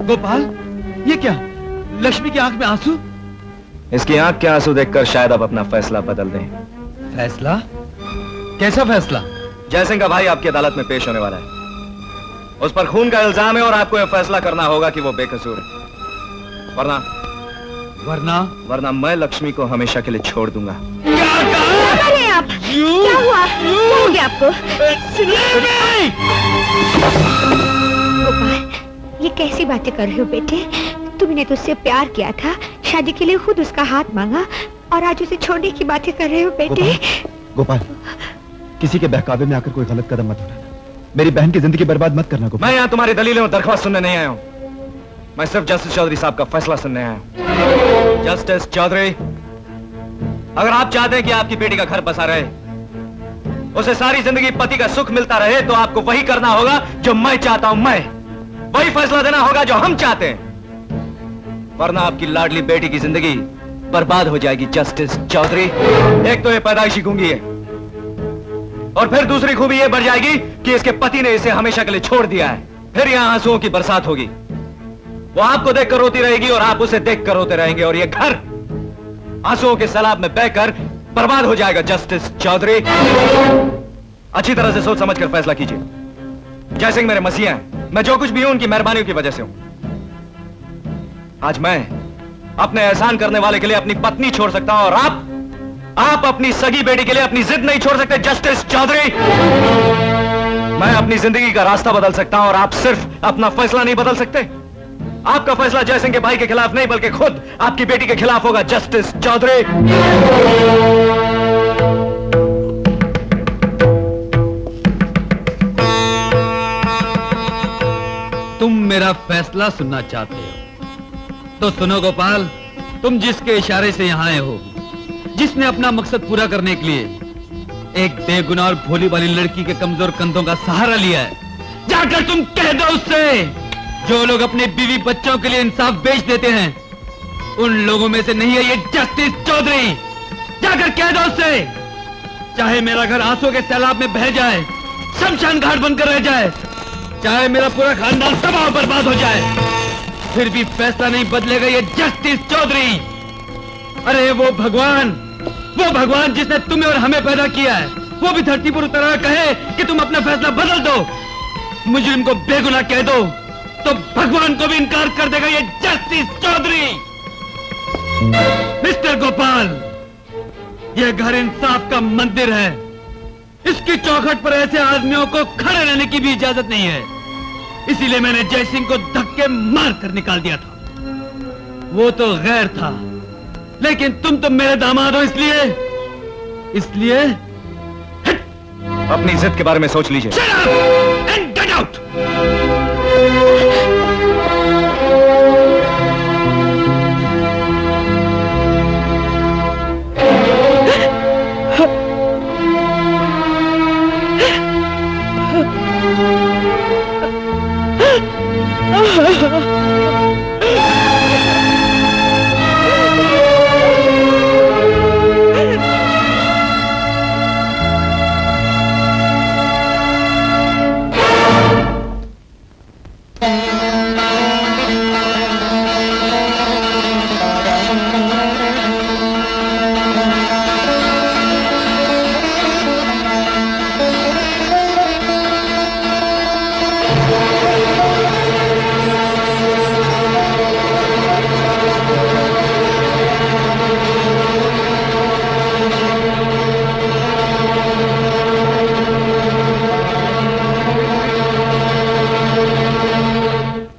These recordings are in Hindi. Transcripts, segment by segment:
गोपाल, ये क्या? लक्ष्मी की आंख में आंसू? इसकी आंख के आंसू देखकर शायद आप अपना फैसला बदल दें। फैसला? कैसा फैसला? जयसिंह का भाई आपकी अदालत में पेश होने वाला है। उस पर खून का इल्जाम है और आपको यह फैसला करना होगा कि वो बेकसूर है, वरना वरना मैं लक्ष्मी को हमेशा के लिए छोड़ दूंगा। क्या कर रहे हैं आप? क्या हुआ? क्या हो गया आपको? गोपाल, ये कैसी बातें कर रहे हो बेटे? तुमने तो उससे प्यार किया था, शादी के लिए खुद उसका हाथ मांगा और आज उसे छोड़ने की बातें कर रहे हो बेटे। गोपाल, किसी के बहकावे में आकर कोई गलत कदम मत उठाना। मेरी बहन की जिंदगी बर्बाद मत करना गोपाल। मैं यहाँ तुम्हारी दलीलें और दरख्वास्त सुनने नहीं आया हूँ। मैं सिर्फ जस्टिस चौधरी साहब का फैसला सुनने आया हूँ। जस्टिस चौधरी, अगर आप चाहते हैं कि आपकी बेटी का घर बसा रहे, उसे सारी जिंदगी पति का सुख मिलता रहे, तो आपको वही करना होगा जो मैं चाहता हूं। मैं वही फैसला देना होगा जो हम चाहते हैं, वरना आपकी लाडली बेटी की जिंदगी बर्बाद हो जाएगी। जस्टिस चौधरी, एक तो ये पैदाइशी गूंगी है और फिर दूसरी खूबी ये बढ़ जाएगी कि इसके पति ने इसे हमेशा के लिए छोड़ दिया है। फिर यहां आंसुओं की बरसात होगी। वो आपको देखकर रोती रहेगी और आप उसे देखकर रोते रहेंगे और ये घर आंसुओं के सैलाब में बहकर बर्बाद हो जाएगा। जस्टिस चौधरी, अच्छी तरह से सोच समझकर फैसला कीजिए। जयसिंह मेरे मसीहा हैं, मैं जो कुछ भी हूं उनकी मेहरबानियों की वजह से हूं। आज मैं अपने एहसान करने वाले के लिए अपनी पत्नी छोड़ सकता हूं और आप अपनी सगी बेटी के लिए अपनी जिद नहीं छोड़ सकते। जस्टिस चौधरी, मैं अपनी जिंदगी का रास्ता बदल सकता हूं और आप सिर्फ अपना फैसला नहीं बदल सकते। आपका फैसला जयसिंह के भाई के खिलाफ नहीं बल्कि खुद आपकी बेटी के खिलाफ होगा। जस्टिस चौधरी, तुम मेरा फैसला सुनना चाहते हो तो सुनो गोपाल, तुम जिसके इशारे से यहां आए हो, जिसने अपना मकसद पूरा करने के लिए एक बेगुनाह और भोली वाली लड़की के कमजोर कंधों का सहारा लिया है, जाकर तुम कह दो उससे, जो लोग अपने बीवी बच्चों के लिए इंसाफ बेच देते हैं, उन लोगों में से नहीं है ये जस्टिस चौधरी। जाकर कह दो उससे, चाहे मेरा घर आंसू के सैलाब में बह जाए, शमशान घाट बनकर रह जाए, चाहे मेरा पूरा खानदान तबाह बर्बाद हो जाए, फिर भी फैसला नहीं बदलेगा ये जस्टिस चौधरी। अरे वो भगवान जिसने तुम्हें और हमें पैदा किया है, वो भी धरती पर उतर कहे कि तुम अपना फैसला बदल दो, मुजरिम को बेगुनाह कह दो, तो भगवान को भी इनकार कर देगा ये जस्टिस चौधरी। मिस्टर गोपाल, यह घर इंसाफ का मंदिर है। इसकी चौखट पर ऐसे आदमियों को खड़े रहने की भी इजाजत नहीं है। इसीलिए मैंने जयसिंह को धक्के मार कर निकाल दिया था। वो तो गैर था, लेकिन तुम तो मेरे दामाद हो, इसलिए अपनी जिद के बारे में सोच लीजिए। Shut up and get out!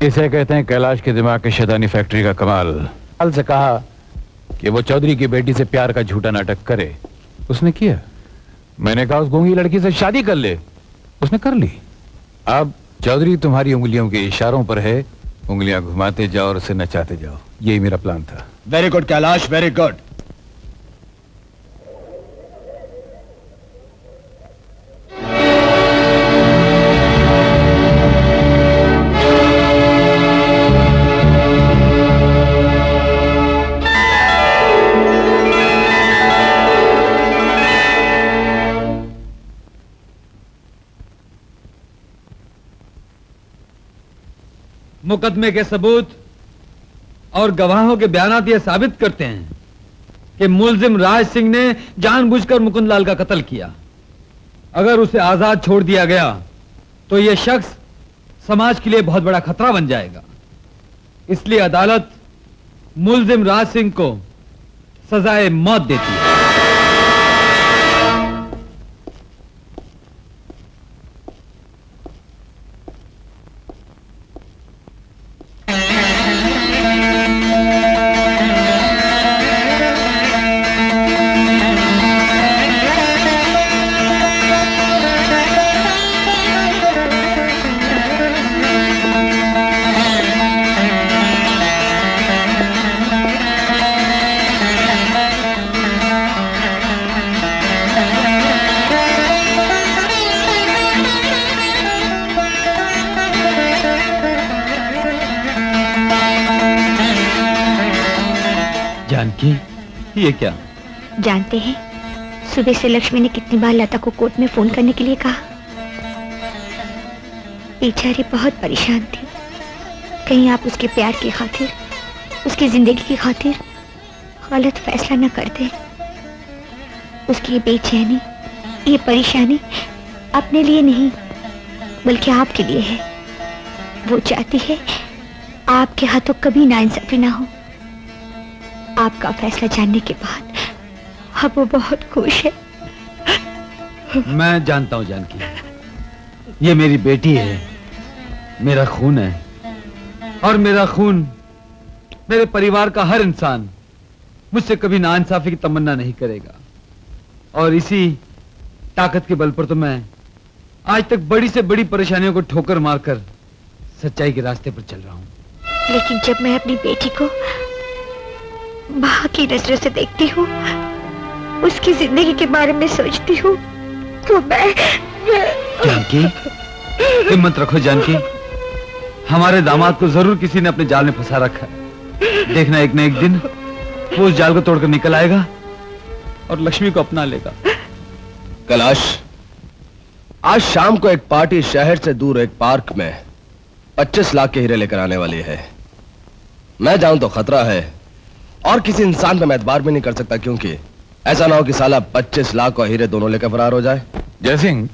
इसे कहते हैं कैलाश के दिमाग की शैतानी फैक्ट्री का कमाल। कल से कहा कि वो चौधरी की बेटी से प्यार का झूठा नाटक करे, उसने किया। मैंने कहा उस गूंगी लड़की से शादी कर ले, उसने कर ली। अब चौधरी तुम्हारी उंगलियों के इशारों पर है, उंगलियां घुमाते जाओ और उसे नचाते जाओ। यही मेरा प्लान था। Very good Kailash, very good. मुकदमे के सबूत और गवाहों के बयानात ये साबित करते हैं कि मुलजिम राज सिंह ने जानबूझकर मुकुंदलाल का कत्ल किया। अगर उसे आजाद छोड़ दिया गया तो यह शख्स समाज के लिए बहुत बड़ा खतरा बन जाएगा। इसलिए अदालत मुलजिम राज सिंह को सजाए मौत देती है। जानकी, ये क्या? जानते हैं सुबह से लक्ष्मी ने कितनी बार लता को कोर्ट में फोन करने के लिए कहा। बेचारी बहुत परेशान थी। कहीं आप उसके प्यार की खातिर, उसकी जिंदगी की खातिर गलत फैसला न कर दे। उसकी ये बेचैनी, ये परेशानी अपने लिए नहीं बल्कि आपके लिए है। वो चाहती है आपके हाथों कभी नाइंसाफी ना हो। आपका फैसला जानने के बाद अब वो बहुत खुश है। मैं जानता हूं जानकी, ये मेरी बेटी है, मेरा खून है, और मेरा खून, मेरे परिवार का हर इंसान मुझसे कभी नाइंसाफी की तमन्ना नहीं करेगा। और इसी ताकत के बल पर तो मैं आज तक बड़ी से बड़ी परेशानियों को ठोकर मारकर सच्चाई के रास्ते पर चल रहा हूं। लेकिन जब मैं अपनी बेटी को माँ की नजरों से देखती हूँ, उसकी जिंदगी के बारे में सोचती हूँ, तो मैं जानकी, हिम्मत रखो जानकी, हमारे दामाद को जरूर किसी ने अपने जाल में फंसा रखा है। देखना एक न एक दिन वो उस जाल को तोड़कर निकल आएगा और लक्ष्मी को अपना लेगा। कैलाश, आज शाम को एक पार्टी शहर से दूर एक पार्क में 25 लाख के हीरे लेकर आने वाली है। मैं जाऊं तो खतरा है, और किसी इंसान पे मैं एतबार भी नहीं कर सकता, क्योंकि ऐसा ना हो कि साला 25 लाख और हीरे दोनों लेकर फरार हो जाए। जयसिंह,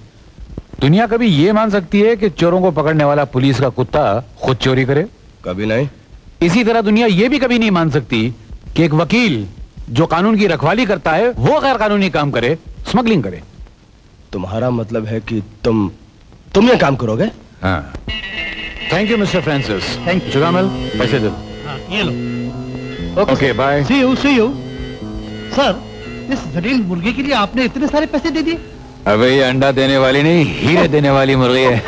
दुनिया कभी ये मान सकती है कि चोरों को पकड़ने वाला पुलिस का कुत्ता खुद चोरी करे? कभी नहीं। इसी तरह दुनिया ये भी कभी नहीं मान सकती कि एक वकील जो कानून की रखवाली करता है वो गैर कानूनी काम करे, स्मगलिंग करे। तुम्हारा मतलब है कि तुम ये काम करोगे? हाँ। Thank you mister Francis. Thank you. Jugamal, पैसे दो। ये लो। Okay bye. See you sir, इस जलील मुर्गी के लिए आपने इतने सारे पैसे दे दिए? अबे ये अंडा देने वाली नहीं, हीरे देने वाली मुर्गी है।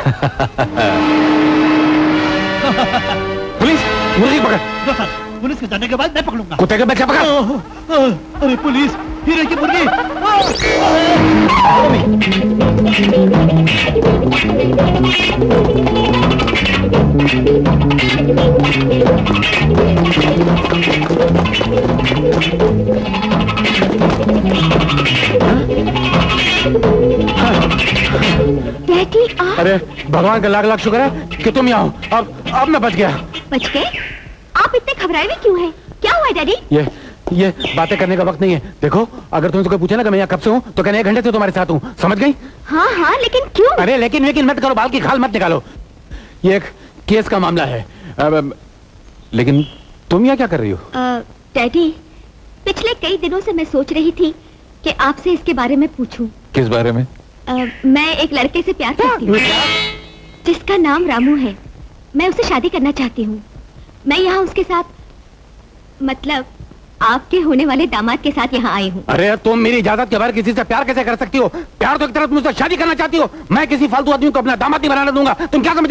पुलिस, मुर्गी पकड़। लो सर, पुलिस के जाने के बाद मैं पकड़ूंगा। कुत्ते के बच्चे पकड़। अरे पुलिस, हीरे की मुर्गी। डैडी आप अरे भगवान का लाख लाख शुक्र है कि तुम यहाँ हो। अब मैं बच गया। बच गए? आप इतने घबराए हुए क्यों हैं? क्या हुआ डैडी? ये बातें करने का वक्त नहीं है। देखो, अगर तुमसे कोई पूछे ना कि मैं यहाँ कब से हूँ, तो कहने 1 घंटे से तुम्हारे साथ हूँ। समझ गई? हाँ हाँ, लेकिन क्यों? अरे लेकिन मत करो, बाल की खाल मत निकालो। ये एक केस का मामला है। लेकिन तुम यहाँ क्या कर रही हो? डैडी, पिछले कई दिनों से मैं सोच रही थी कि आपसे इसके बारे में पूछूं। किस बारे में? मैं एक लड़के से प्यार करती हूँ जिसका नाम रामू है। मैं उससे शादी करना चाहती हूँ। मैं यहाँ उसके साथ, मतलब आपके होने वाले दामाद के साथ यहाँ आई हूँ। अरे तुम मेरी इजाजत के बगैर किसी से प्यार कैसे कर सकती हो? प्यार तो एक तरफ मुझसे शादी करना चाहती हो। मैं किसी फालतू आदमी को अपना दामाद नहीं बनाने दूंगा। तुम क्या समझ?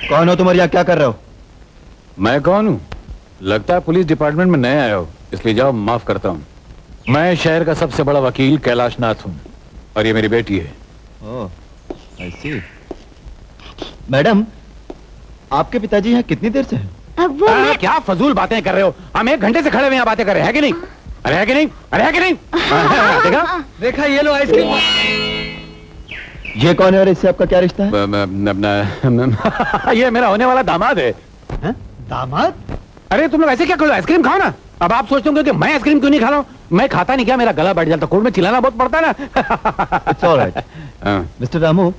कौन हो तुम और यहाँ क्या कर रहे हो? मैं कौन हूँ? लगता है पुलिस डिपार्टमेंट में नए आए हो, इसलिए जाओ माफ करता हूँ। मैं शहर का सबसे बड़ा वकील कैलाश नाथ हूँ, और ये मेरी बेटी है। ओह, I see। मैडम, आपके पिताजी यहाँ कितनी देर से हैं? अब वो मैं... क्या फजूल बातें कर रहे हो? हम 1 घंटे से खड़े हुए यहाँ बातें कर रहे हैं कि नहीं? अरे है कि नहीं? अरे है कि नहीं? देखा? देखा, ये लो आइसक्रीम। ये कौन है और इससे आपका क्या रिश्ता है? ये मेरा होने वाला दामाद है। दामाद? अरे तुम लोग ऐसे क्या करो, आइसक्रीम खाओ ना। अब आप सोचते होंगे कि मैं आइसक्रीम क्यों नहीं खा रहा हूँ। मैं खाता नहीं, क्या मेरा गला बैठ जाता, कोर्ट में चिल्लाना बहुत पड़ता है ना। It's all right. Mister Ramu,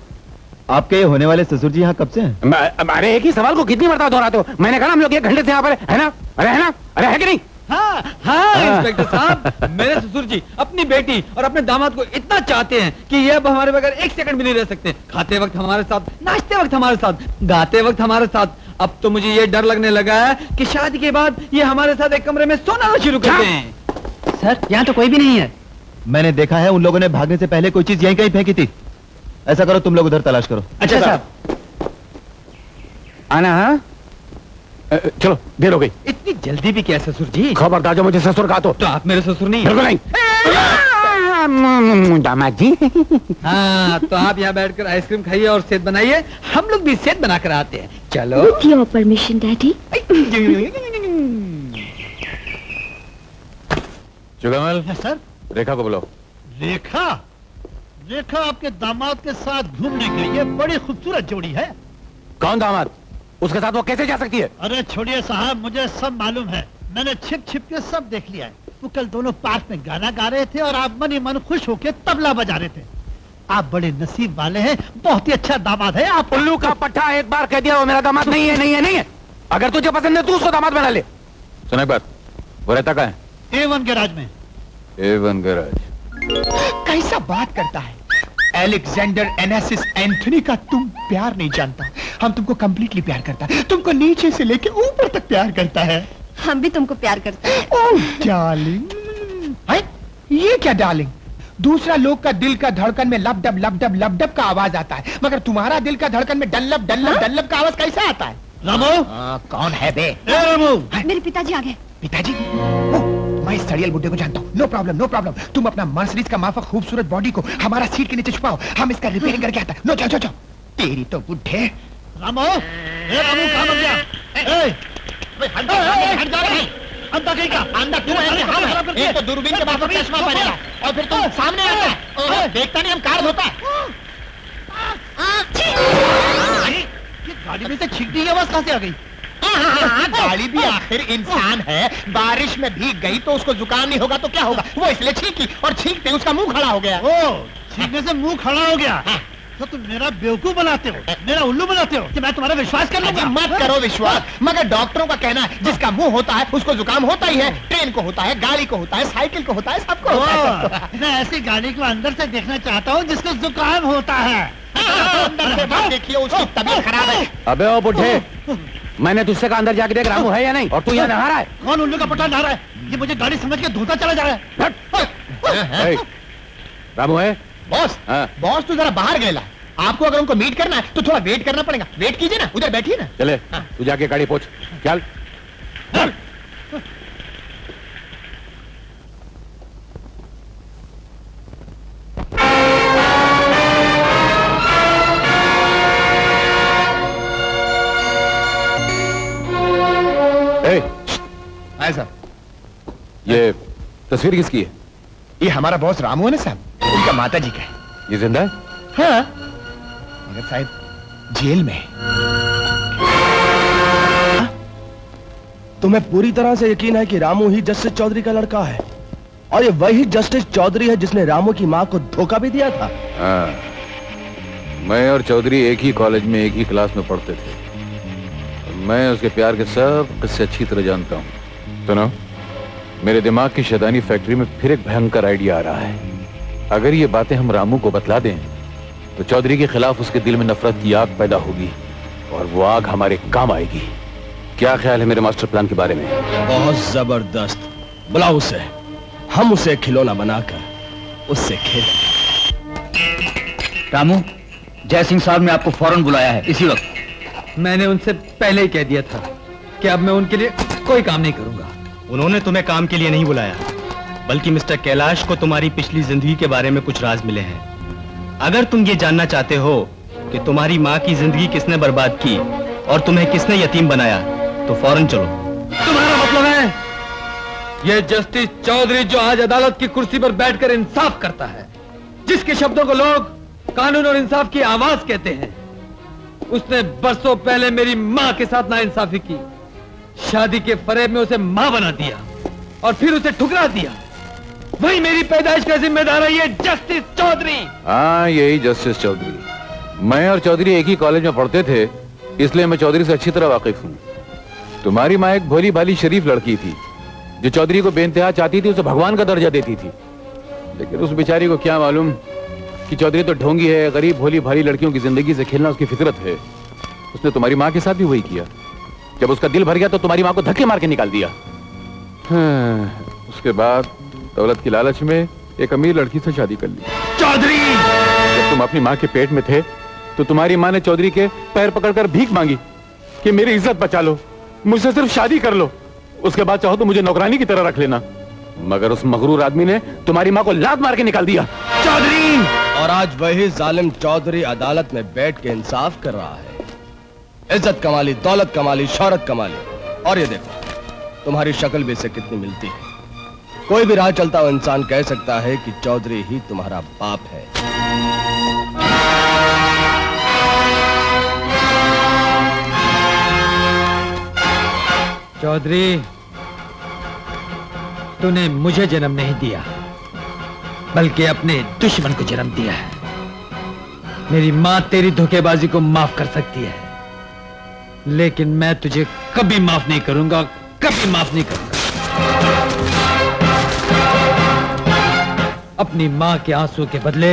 आपके ये होने वाले ससुर जी यहाँ कब से हैं? अरे एक ही सवाल को कितनी मरतबा दोहराते हो। मैंने कहा हम लोग 1 घंटे से यहाँ पर है ना। अरे है ना, अरे है कि नहीं? हाँ हाँ इंस्पेक्टर साहब, मेरे ससुर जी अपनी बेटी और अपने दामाद को इतना चाहते हैं कि ये अब हमारे बगैर 1 सेकंड भी नहीं रह सकते। खाते वक्त हमारे साथ, नाचते वक्त हमारे साथ, गाते वक्त हमारे साथ। अब तो मुझे ये डर लगने लगा है कि शादी के बाद ये हमारे साथ एक कमरे में सोना शुरू कर दें। सर यहाँ तो कोई भी नहीं है। मैंने देखा है उन लोगों ने भागने से पहले कोई चीज यहीं कहीं फेंकी थी। ऐसा करो, तुम लोग उधर तलाश करो। अच्छा साहब। आना हाँ? चलो देर हो गई। इतनी जल्दी भी क्या ससुर जी? खबरदार जो मुझे ससुर कहा तो आप मेरे ससुर नहीं? बिल्कुल नहीं। दामाद जी। हाँ तो आप यहाँ बैठकर आइसक्रीम खाइए और सेहत बनाइए, हम लोग भी सेहत बना कर आते हैं। चलो। With your permission, Daddy. Jugmal, yes sir. Rekha को बुलाओ। रेखा? रेखा आपके दामाद के साथ घूमने गई है, बड़ी खूबसूरत जोड़ी है। कौन दामाद? उसके साथ वो कैसे जा सकती है? अरे छोड़िए साहब, मुझे सब मालूम है। मैंने छिप छिप के सब देख लिया है। वो कल दोनों पार्क में गाना गा रहे थे और आप मन ही मन खुश होके तबला बजा रहे थे। आप बड़े नसीब वाले हैं, बहुत ही अच्छा दामाद है आप। उल्लू का पट्टा एक बार कह दिया वो मेरा दामाद नहीं है, नहीं है, नहीं है। अगर तुझे पसंद है तू उसको दामाद बना ले। सुन एक बात, वो रहता कहाँ है? A1 गैराज में। A1 garage. कैसा बात करता है? एलेक्जेंडर एनेसिस एंथोनी का तुम प्यार नहीं जानता। हम तुमको कंप्लीटली प्यार करता है, तुमको नीचे से लेके ऊपर तक प्यार करता है। हम भी तुमको प्यार करते हैं। ओह डार्लिंग। ये क्या डार्लिंग? दूसरा लोग का दिल का धड़कन में लब डब का आवाज आता है, मगर तुम्हारा दिल का धड़कन में डल्लब का आवाज कैसा आता है? रामू? कौन है बे? रामू? मेरे पिताजी आ गए। पिताजी? मैं इस सड़ियल बुड्ढे को जानता हूँ। No problem. तुम अपना मर्सिडीज का माफक खूबसूरत बॉडी को हमारा सीट के नीचे छुपाओ, हम इसका रिपेयरिंग करके आता है। नो जाओ। तेरी तो बुड्ढे। रामू? रामू कहाँ बन गया? हट जा रहे हैं। अंधा कहीं का? अंधा तुम है कि हम हैं? एक तो दूरबीन के माफक चश्मा पहनेगा और फिर तुम सामने आता है। देखता नहीं हम कार धोता है। ये गाड़ी में से छींकने की आवाज कहाँ से आ गई? गाड़ी भी आखिर इंसान है, बारिश में भीग गई तो उसको जुकाम नहीं होगा तो क्या होगा? वो इसलिए छींकी और छींकते उसका मुंह खड़ा हो गया। ओ, छींकने से मुंह खड़ा हो गया। तो तुम मेरा बेवकूफ बनाते हो, मेरा उल्लू बनाते हो कि मैं तुम्हारा विश्वास कर लूंगा। मत करो विश्वास, मगर डॉक्टरों का कहना है जिसका मुंह होता है उसको जुकाम होता ही है। ट्रेन को होता है, गाड़ी को होता है, साइकिल को होता है, सबको होता है। मैं ऐसी गाड़ी को अंदर से देखना चाहता हूँ जिसको जुकाम होता है। अंदर से मत देखिए, उसकी तबीयत खराब है। अबे ओ बुड्ढे, मैंने तुझसे कहा अंदर जाके देख रामू है या नहीं, और तू यहाँ नहा रहा है। कौन उल्लू का पट्टा नहा रहा है? ये मुझे गाड़ी समझ के धोता चला जा रहा है। रामू है? बॉस, हाँ। बॉस तो जरा बाहर गया। आपको अगर उनको मीट करना है तो थोड़ा वेट करना पड़ेगा। वेट कीजिए ना, उधर बैठिए ना। चले, तू जाके गाड़ी पहुंच। चल। आए साहब, ये तस्वीर किसकी है? ये हमारा बॉस रामू है ना साहब, उनका माता जी का है। ये जिंदा है? हाँ, मगर साहब जेल में। तुम्हें पूरी तरह से यकीन है कि रामू ही जस्टिस चौधरी का लड़का है, और ये वही जस्टिस चौधरी है जिसने रामू की मां को धोखा भी दिया था। हाँ, मैं और चौधरी एक ही कॉलेज में एक ही क्लास में पढ़ते थे। मैं उसके प्यार के सब किस्से अच्छी तरह जानता हूँ। सुनो, मेरे दिमाग की शैतानी फैक्ट्री में फिर एक भयंकर आइडिया आ रहा है। अगर ये बातें हम रामू को बतला दें तो चौधरी के खिलाफ उसके दिल में नफरत की आग पैदा होगी, और वो आग हमारे काम आएगी। क्या ख्याल है मेरे मास्टर प्लान के बारे में? बहुत जबरदस्त। बुलाओ उसे, हम उसे खिलौना बनाकर उससे खेलें। रामू, जय सिंह साहब ने आपको फौरन बुलाया है इसी वक्त। मैंने उनसे पहले ही कह दिया था कि अब मैं उनके लिए कोई काम नहीं करूंगा। उन्होंने तुम्हें काम के लिए नहीं बुलाया, बल्कि मिस्टर कैलाश को तुम्हारी पिछली जिंदगी के बारे में कुछ राज मिले हैं। अगर तुम ये जानना चाहते हो कि तुम्हारी माँ की जिंदगी किसने बर्बाद की और तुम्हें किसने यतीम बनाया, तो फौरन चलो। तुम्हारा मतलब है ये जस्टिस चौधरी जो आज अदालत की कुर्सी पर बैठकर इंसाफ करता है, जिसके शब्दों को लोग कानून और इंसाफ की आवाज कहते हैं। उसने बरसों पहले मेरी मां के साथ नाइंसाफी की, शादी के फरेब में उसे मां बना दिया और फिर उसे ठुकरा दिया। वही मेरी पैदाइश का जिम्मेदार है ये जस्टिस चौधरी। हाँ, यही जस्टिस चौधरी। मैं और चौधरी एक ही कॉलेज में पढ़ते थे, इसलिए मैं चौधरी से अच्छी तरह वाकिफ हूँ। तुम्हारी माँ एक भोली भाली शरीफ लड़की थी जो चौधरी को बेइंतहा चाहती थी, उसे भगवान का दर्जा देती थी। लेकिन उस बेचारी को क्या मालूम कि चौधरी तो ढोंगी है, गरीब भोली भाली लड़कियों की जिंदगी से खेलना उसकी फितरत है। उसने तुम्हारी माँ के साथ भी वही किया। जब उसका दिल भर गया तो तुम्हारी माँ को धक्के मार के निकाल दिया। उसके बाद दौलत की लालच में एक अमीर लड़की से शादी कर ली। चौधरी, जब तुम अपनी माँ के पेट में थे तो तुम्हारी माँ ने चौधरी के पैर पकड़कर भीख मांगी कि मेरी इज्जत बचा लो, मुझसे सिर्फ शादी कर लो, उसके बाद चाहो तो मुझे नौकरानी की तरह रख लेना। मगर उस मगरूर आदमी ने तुम्हारी माँ को लात मार के निकाल दिया। चौधरी! और आज वही जालिम चौधरी अदालत में बैठ के इंसाफ कर रहा है। इज्जत कमा ली, दौलत कमा ली, शौहरत कमा ली, और ये देखो तुम्हारी शक्ल भी इससे कितनी मिलती है। कोई भी राह चलता हुआ इंसान कह सकता है कि चौधरी ही तुम्हारा बाप है। चौधरी, तूने मुझे जन्म नहीं दिया बल्कि अपने दुश्मन को जन्म दिया है। मेरी मां तेरी धोखेबाजी को माफ कर सकती है, लेकिन मैं तुझे कभी माफ नहीं करूंगा, कभी माफ नहीं करूंगा। अपनी मां के आंसू के बदले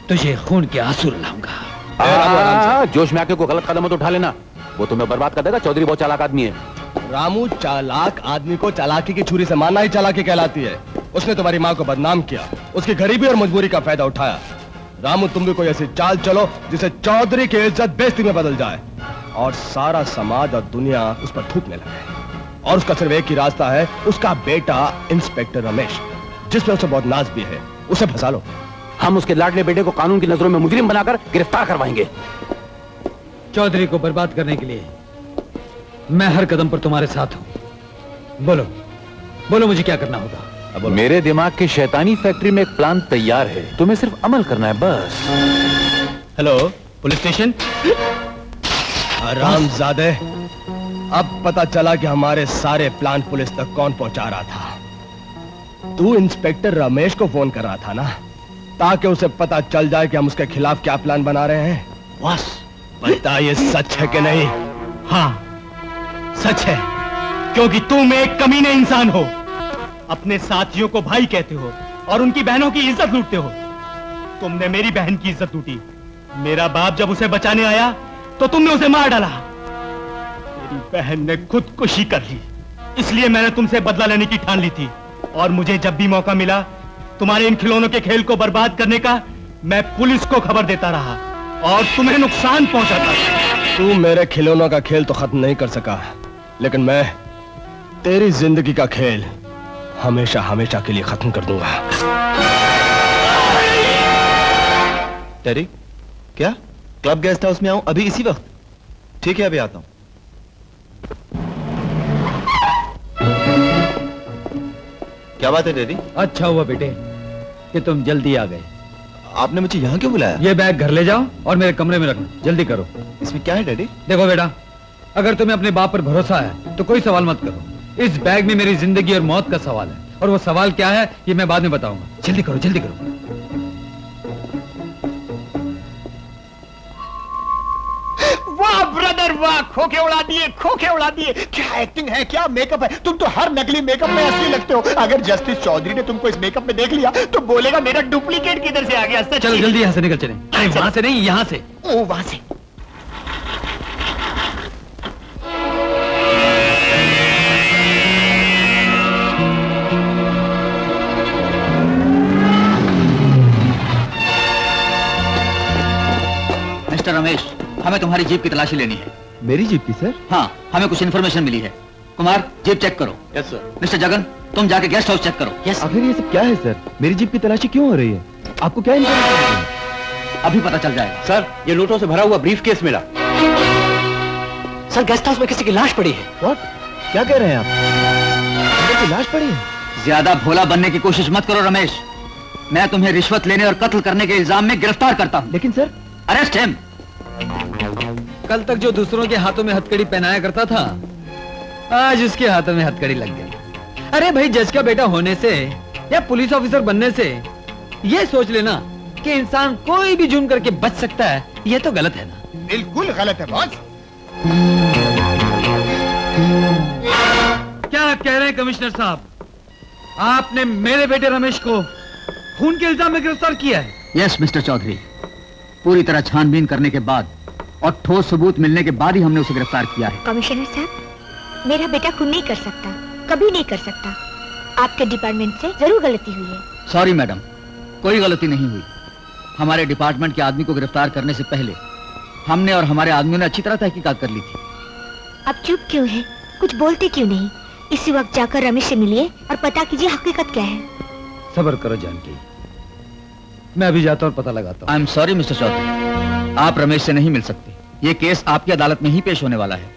तुझे खून के आंसू लाऊंगा। जोश में आके कोई गलत कदम मत उठा लेना, वो तुम्हें बर्बाद कर देगा। चौधरी बहुत चालाक आदमी है। रामू, चालाक आदमी को चालाकी की छुरी से मारना ही चालाकी कहलाती है। उसने तुम्हारी माँ को बदनाम किया, उसकी गरीबी और मजबूरी का फायदा उठाया। रामू, तुम भी कोई ऐसी चाल चलो जिसे चौधरी की इज्जत बेइज्जती में बदल जाए और सारा समाज और दुनिया उस पर थूकने लगे। और उसका सिर्फ एक ही रास्ता है, उसका बेटा इंस्पेक्टर रमेश, जिसपे उसे बहुत नाज भी है, उसे फंसा लो। हम उसके लाडले बेटे को कानून की नजरों में मुजरिम बनाकर गिरफ्तार करवाएंगे। चौधरी को बर्बाद करने के लिए मैं हर कदम पर तुम्हारे साथ हूं। बोलो बोलो, मुझे क्या करना होगा? मेरे दिमाग की शैतानी फैक्ट्री में एक प्लान तैयार है, तुम्हें सिर्फ अमल करना है बस। Hello, police station. हरामजादे, अब पता चला कि हमारे सारे प्लान पुलिस तक कौन पहुंचा रहा था। तू इंस्पेक्टर रमेश को फोन कर रहा था ना, ताकि उसे पता चल जाए कि हम उसके खिलाफ क्या प्लान बना रहे हैं। बस बता, ये सच है कि नहीं? हाँ, सच है, क्योंकि तुम एक कमीने इंसान हो। अपने साथियों को भाई कहते हो और उनकी बहनों की इज्जत लूटते हो। तुमने मेरी बहन की इज्जत लूटी। मेरा बाप जब उसे बचाने आया तो तुमने उसे मार डाला। मेरी बहन ने खुदकुशी कर ली, इसलिए मैंने तुमसे बदला लेने की ठान ली थी। और मुझे जब भी मौका मिला तुम्हारे इन खिलौनों के खेल को बर्बाद करने का, मैं पुलिस को खबर देता रहा और तुम्हें नुकसान पहुंचाता। तू मेरे खिलौनों का खेल तो खत्म नहीं कर सका, लेकिन मैं तेरी जिंदगी का खेल हमेशा हमेशा के लिए खत्म कर दूंगा। टेरी, क्या क्लब गेस्ट हाउस में आऊं अभी इसी वक्त? ठीक है, अभी आता हूं। क्या बात है टेरी? अच्छा हुआ बेटे कि तुम जल्दी आ गए। आपने मुझे यहाँ क्यों बुलाया? ये बैग घर ले जाओ और मेरे कमरे में रखना, जल्दी करो। इसमें क्या है डैडी? देखो बेटा, अगर तुम्हें अपने बाप पर भरोसा है तो कोई सवाल मत करो। इस बैग में मेरी जिंदगी और मौत का सवाल है, और वो सवाल क्या है ये मैं बाद में बताऊंगा। जल्दी करो, जल्दी करो। वाह ब्रदर वाह, खोखे उड़ा दिए, खोखे उड़ा दिए। क्या एक्टिंग है, क्या मेकअप है। तुम तो हर नकली मेकअप में असली लगते हो। अगर जस्टिस चौधरी ने तुमको इस मेकअप में देख लिया तो बोलेगा मेरा डुप्लीकेट किधर से आ गया। चलो जल्दी यहाँ से निकल चले। अरे वहां से नहीं, यहाँ से। ओ, वहां से। मिस्टर रमेश, हमें तुम्हारी जीप की तलाशी लेनी है। मेरी जीप की सर? हाँ, हमें कुछ इन्फॉर्मेशन मिली है। कुमार, जीप चेक करो। Yes sir. मिस्टर जगन, तुम जाके गेस्ट हाउस चेक करो। यस। आखिर ये सब क्या है सर? मेरी जीप की तलाशी क्यों हो रही है? आपको क्या इन्फॉर्मेशन है? अभी पता चल जाएगा। सर, ये नोटों से भरा हुआ ब्रीफकेस मिला। सर, गेस्ट हाउस में किसी की लाश पड़ी है। व्हाट? क्या कह रहे हैं आप? अंदर की लाश पड़ी है? ज्यादा भोला बनने की कोशिश मत करो रमेश। मैं तुम्हें रिश्वत लेने और कत्ल करने के इल्जाम में गिरफ्तार करता हूँ। लेकिन सर, अरेस्ट हिम। कल तक जो दूसरों के हाथों में हथकड़ी पहनाया करता था, आज उसके हाथों में हथकड़ी लग गई। अरे भाई, जज का बेटा होने से या पुलिस ऑफिसर बनने से ये सोच लेना कि इंसान कोई भी जुर्म करके बच सकता है, ये तो गलत है ना। बिल्कुल गलत है बॉस। क्या कह रहे हैं कमिश्नर साहब? आपने मेरे बेटे रमेश को खून के इल्जाम में गिरफ्तार किया है? यस मिस्टर चौधरी, पूरी तरह छानबीन करने के बाद और ठोस सबूत मिलने के बाद ही हमने उसे गिरफ्तार किया है। कमिश्नर साहब, मेरा बेटा खून नहीं कर सकता, कभी नहीं कर सकता। आपके डिपार्टमेंट से जरूर गलती हुई है। सॉरी मैडम, कोई गलती नहीं हुई। हमारे डिपार्टमेंट के आदमी को गिरफ्तार करने से पहले हमने और हमारे आदमियों ने अच्छी तरह तहकीकात कर ली थी। आप चुप क्यों हैं? कुछ बोलते क्यों नहीं? इसी वक्त जाकर रमेश से मिलिए और पता कीजिए हकीकत क्या है। सब्र करो जानकी, मैं अभी जाता और पता लगाता हूँ। I am sorry mister Chaudhary, आप रमेश से नहीं मिल सकते। ये केस आपकी अदालत में ही पेश होने वाला है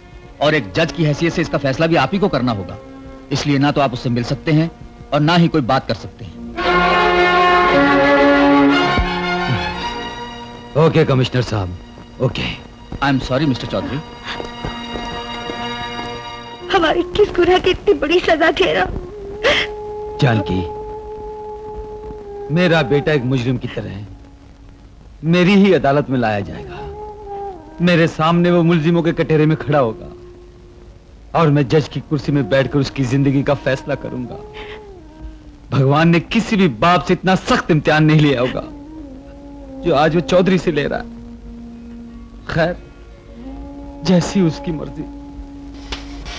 और एक जज की हैसियत से इसका फैसला भी आप ही को करना होगा। इसलिए ना तो आप उससे मिल सकते हैं और ना ही कोई बात कर सकते हैं। ओके कमिश्नर साहब, okay. I am sorry mister Chaudhary. हमारी किस गुनाह की इतनी बड़ी सजा ठहरा? जानकी, मेरा बेटा एक मुजरिम की तरह है, मेरी ही अदालत में लाया जाएगा। मेरे सामने वो मुलजिमों के कटहरे में खड़ा होगा और मैं जज की कुर्सी में बैठकर उसकी जिंदगी का फैसला करूंगा। भगवान ने किसी भी बाप से इतना सख्त इम्तिहान नहीं लिया होगा जो आज वो चौधरी से ले रहा है। खैर, जैसी उसकी मर्जी।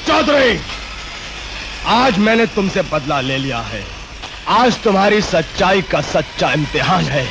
चौधरी, आज मैंने तुमसे बदला ले लिया है। आज तुम्हारी सच्चाई का सच्चा इम्तिहान है।